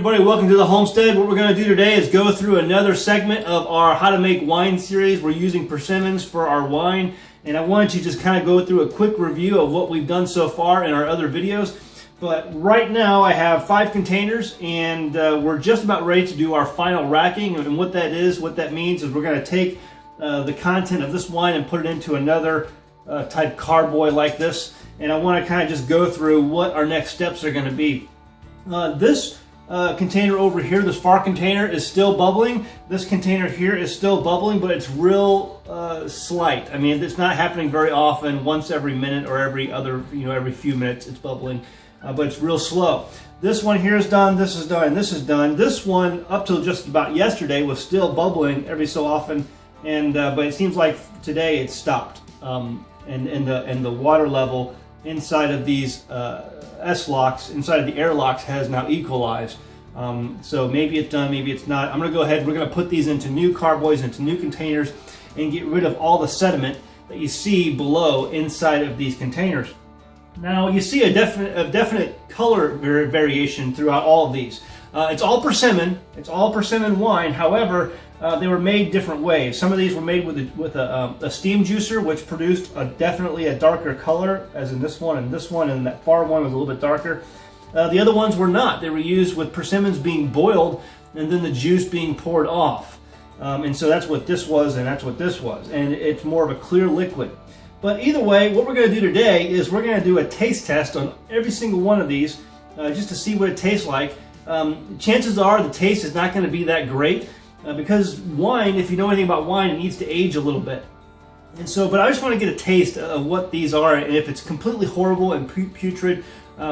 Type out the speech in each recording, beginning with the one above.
everybody, welcome to the Homestead. What we're going to do today is go through another segment of our How to Make Wine series. We're using persimmons for our wine, and I wanted to just kind of go through a quick review of what we've done so far in our other videos. But right now I have 5 containers, and we're just about ready to do our final racking. And what that means is we're going to take the content of this wine and put it into another type carboy like this. And I want to kind of just go through what our next steps are going to be. This container over here, this far container, is still bubbling. This container here is still bubbling, but it's real slight. I mean, it's not happening very often. Once every minute or every few minutes it's bubbling, but it's real slow. This one here is done, this is done, and this is done. This one, up till just about yesterday, was still bubbling every so often, and but it seems like today it's stopped. And the water level inside of these S-locks, inside of the airlocks, has now equalized. So maybe it's done, maybe it's not. I'm going to go ahead, we're going to put these into new carboys, into new containers, and get rid of all the sediment that you see below inside of these containers. Now you see a definite color variation throughout all of these. It's all persimmon. It's all persimmon wine. However, they were made different ways. Some of these were made with a steam juicer, which produced definitely a darker color, as in this one, and that far one was a little bit darker. The other ones were not. They were used with persimmons being boiled and then the juice being poured off. And so that's what this was, and that's what this was. And it's more of a clear liquid. But either way, what we're going to do today is we're going to do a taste test on every single one of these, just to see what it tastes like. Chances are the taste is not going to be that great, because wine, if you know anything about wine, it needs to age a little bit. And so, but I just want to get a taste of what these are, and if it's completely horrible and putrid,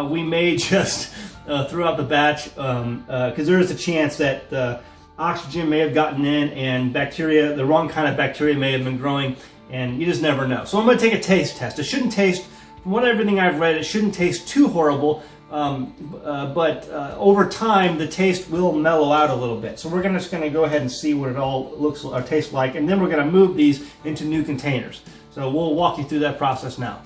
we may just throw out the batch, because there is a chance that oxygen may have gotten in, and bacteria, the wrong kind of bacteria, may have been growing, and you just never know. So I'm going to take a taste test. It shouldn't taste, from everything I've read, it shouldn't taste too horrible. But over time the taste will mellow out a little bit. So we're just going to go ahead and see what it all looks or tastes like, and then we're going to move these into new containers. So we'll walk you through that process now.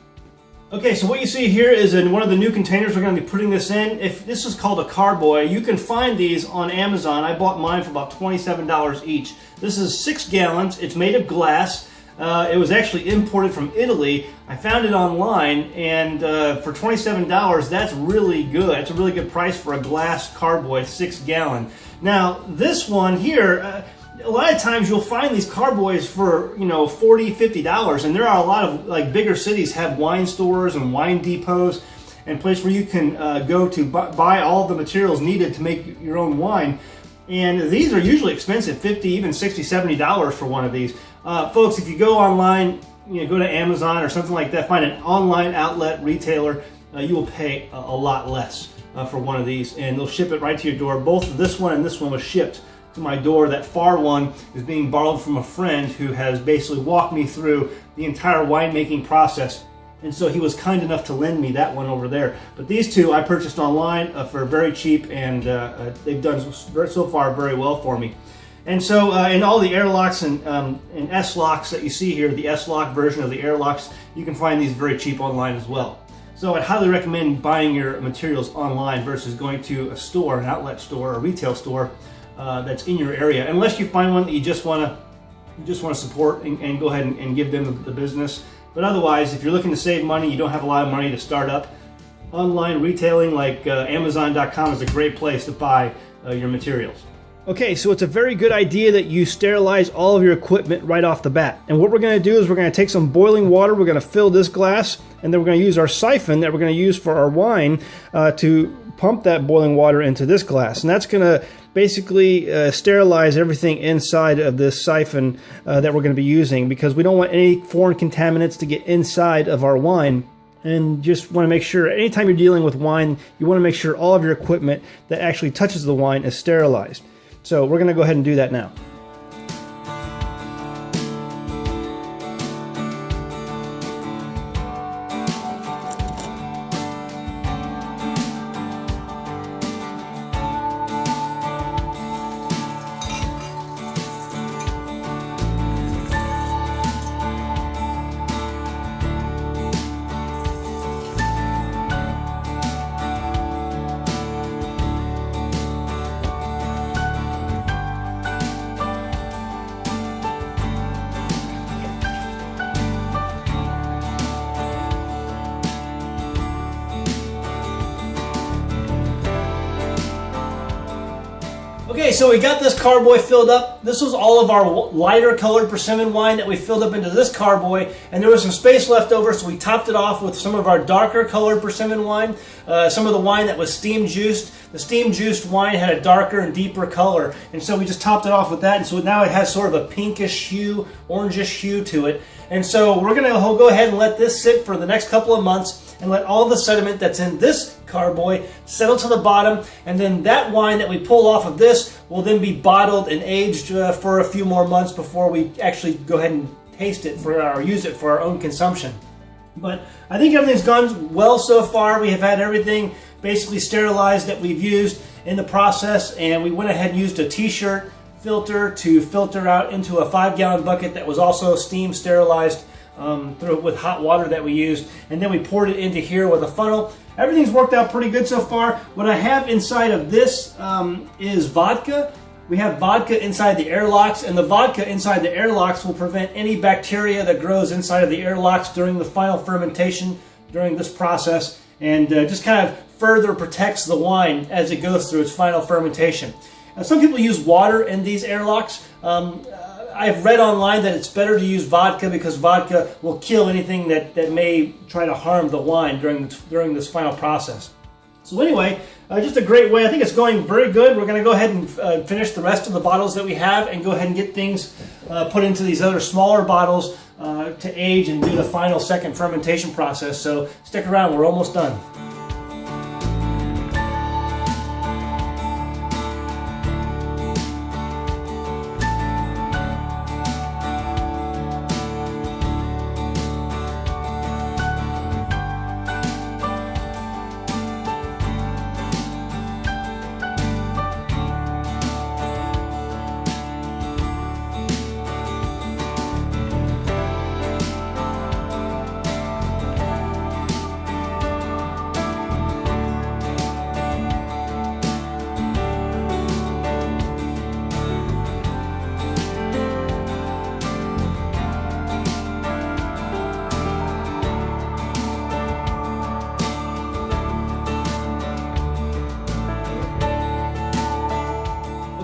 Okay, so what you see here is in one of the new containers we're going to be putting this in. If this is called a Carboy, you can find these on Amazon. I bought mine for about $27 each. This is 6 gallons. It's made of glass. It was actually imported from Italy. I found it online, and for $27, that's really good. It's a really good price for a glass carboy, 6 gallon. Now, this one here, a lot of times you'll find these carboys for, $40, $50, and there are a lot of bigger cities have wine stores and wine depots and places where you can go to buy all the materials needed to make your own wine. And these are usually expensive, $50, even $60, $70 for one of these. Folks, if you go online, go to Amazon or something like that, find an online outlet retailer, you will pay a lot less for one of these, and they'll ship it right to your door. Both this one and this one was shipped to my door. That far one is being borrowed from a friend who has basically walked me through the entire winemaking process. And so he was kind enough to lend me that one over there. But these two I purchased online for very cheap, and they've done so far very well for me. And so in all the airlocks and S-locks that you see here, the S-lock version of the airlocks, you can find these very cheap online as well. So I highly recommend buying your materials online versus going to a store, an outlet store, a retail store that's in your area, unless you find one that you just want to support and go ahead and give them the business. But otherwise, if you're looking to save money, you don't have a lot of money to start up, online retailing like Amazon.com is a great place to buy your materials. Okay, so it's a very good idea that you sterilize all of your equipment right off the bat. And what we're going to do is we're going to take some boiling water, we're going to fill this glass, and then we're going to use our siphon that we're going to use for our wine to pump that boiling water into this glass. And that's going to basically sterilize everything inside of this siphon that we're going to be using, because we don't want any foreign contaminants to get inside of our wine. And just want to make sure, anytime you're dealing with wine, you want to make sure all of your equipment that actually touches the wine is sterilized. So we're going to go ahead and do that now. Okay, so we got this Carboy filled up. This was all of our lighter colored persimmon wine that we filled up into this Carboy, and there was some space left over, so we topped it off with some of our darker colored persimmon wine, some of the wine that was steam juiced. The steam juiced wine had a darker and deeper color, and so we just topped it off with that, and so now it has sort of a pinkish hue, orangish hue to it. And so we're going to go ahead and let this sit for the next couple of months and let all the sediment that's in this Carboy settle to the bottom, and then that wine that we pull off of this will then be bottled and aged for a few more months before we actually go ahead and taste it or use it for our own consumption. But I think everything's gone well so far. We have had everything basically sterilized that we've used in the process, and we went ahead and used a t-shirt filter to filter out into a 5-gallon bucket that was also steam sterilized with hot water that we used, and then we poured it into here with a funnel. Everything's worked out pretty good so far. What I have inside of this is vodka. We have vodka inside the airlocks, and the vodka inside the airlocks will prevent any bacteria that grows inside of the airlocks during the final fermentation during this process, and just kind of further protects the wine as it goes through its final fermentation. Some people use water in these airlocks. I've read online that it's better to use vodka because vodka will kill anything that may try to harm the wine during this final process. So anyway, just a great way. I think it's going very good. We're going to go ahead and finish the rest of the bottles that we have and go ahead and get things put into these other smaller bottles to age and do the final second fermentation process. So stick around. We're almost done.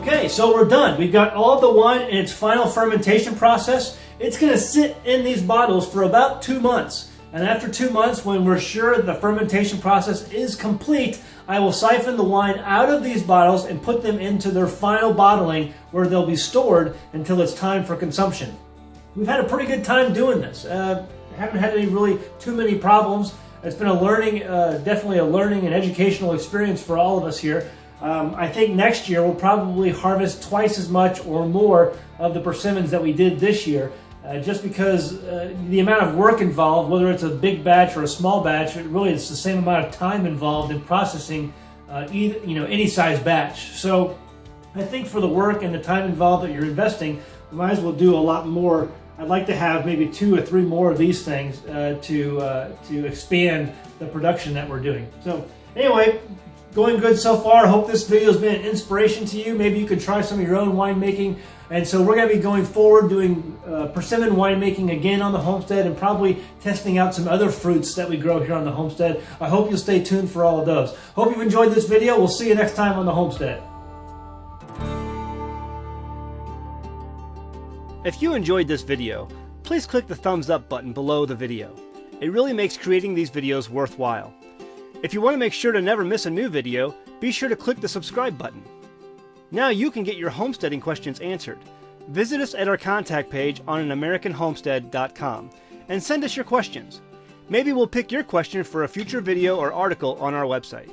Okay, so we're done. We've got all of the wine in its final fermentation process. It's going to sit in these bottles for about 2 months. And after 2 months, when we're sure the fermentation process is complete, I will siphon the wine out of these bottles and put them into their final bottling where they'll be stored until it's time for consumption. We've had a pretty good time doing this. Haven't had too many problems. It's been definitely a learning and educational experience for all of us here. I think next year we'll probably harvest twice as much or more of the persimmons that we did this year, just because the amount of work involved, whether it's a big batch or a small batch, it's the same amount of time involved in processing any size batch. So I think for the work and the time involved that you're investing, we might as well do a lot more. I'd like to have maybe 2 or 3 more of these things to expand the production that we're doing. So anyway, going good so far. Hope this video has been an inspiration to you. Maybe you could try some of your own winemaking. And so we're going to be going forward doing persimmon winemaking again on the homestead and probably testing out some other fruits that we grow here on the homestead. I hope you'll stay tuned for all of those. Hope you've enjoyed this video. We'll see you next time on the homestead. If you enjoyed this video, please click the thumbs up button below the video. It really makes creating these videos worthwhile. If you want to make sure to never miss a new video, be sure to click the subscribe button. Now you can get your homesteading questions answered. Visit us at our contact page on AnAmericanHomestead.com and send us your questions. Maybe we'll pick your question for a future video or article on our website.